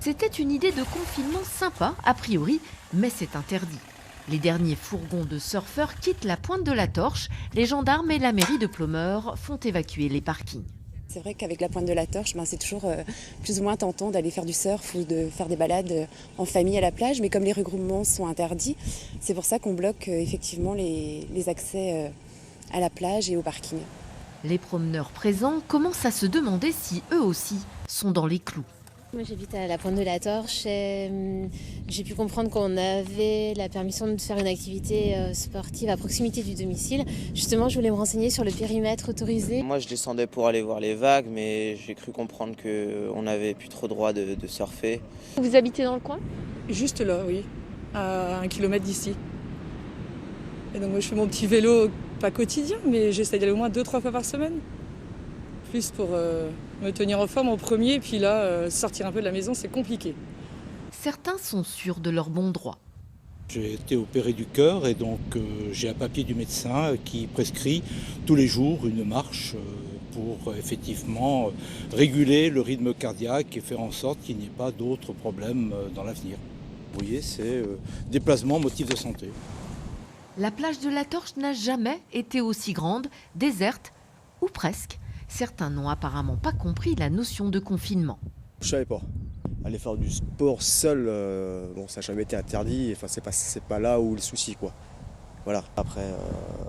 C'était une idée de confinement sympa, a priori, mais c'est interdit. Les derniers fourgons de surfeurs quittent la pointe de la Torche. Les gendarmes et la mairie de Ploemeur font évacuer les parkings. C'est vrai qu'avec la pointe de la Torche, c'est toujours plus ou moins tentant d'aller faire du surf ou de faire des balades en famille à la plage. Mais comme les regroupements sont interdits, c'est pour ça qu'on bloque effectivement les accès à la plage et au parking. Les promeneurs présents commencent à se demander si eux aussi sont dans les clous. Moi j'habite à la pointe de la Torche et j'ai pu comprendre qu'on avait la permission de faire une activité sportive à proximité du domicile. Justement, je voulais me renseigner sur le périmètre autorisé. Moi je descendais pour aller voir les vagues, mais j'ai cru comprendre qu'on n'avait plus trop droit de surfer. Vous habitez dans le coin ? Juste là, oui, à 1 kilomètre d'ici. Et donc moi je fais mon petit vélo, pas quotidien, mais j'essaie d'aller au moins 2-3 fois par semaine. Plus pour me tenir en forme en premier, et puis là, sortir un peu de la maison, c'est compliqué. Certains sont sûrs de leur bon droit. J'ai été opéré du cœur et donc j'ai un papier du médecin qui prescrit tous les jours une marche pour effectivement réguler le rythme cardiaque et faire en sorte qu'il n'y ait pas d'autres problèmes dans l'avenir. Vous voyez, c'est déplacement, motif de santé. La plage de la Torche n'a jamais été aussi grande, déserte ou presque. Certains n'ont apparemment pas compris la notion de confinement. Je savais pas. Aller faire du sport seul, ça n'a jamais été interdit. Enfin, c'est pas là où le souci, quoi. Voilà. Après,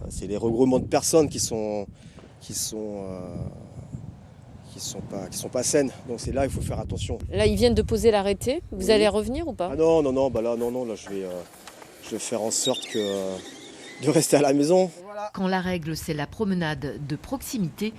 c'est les regroupements de personnes qui sont pas saines. Donc c'est là il faut faire attention. Là, ils viennent de poser l'arrêté. Vous allez revenir ou pas ? Ah non, là je vais faire en sorte de rester à la maison. Quand la règle, c'est la promenade de proximité,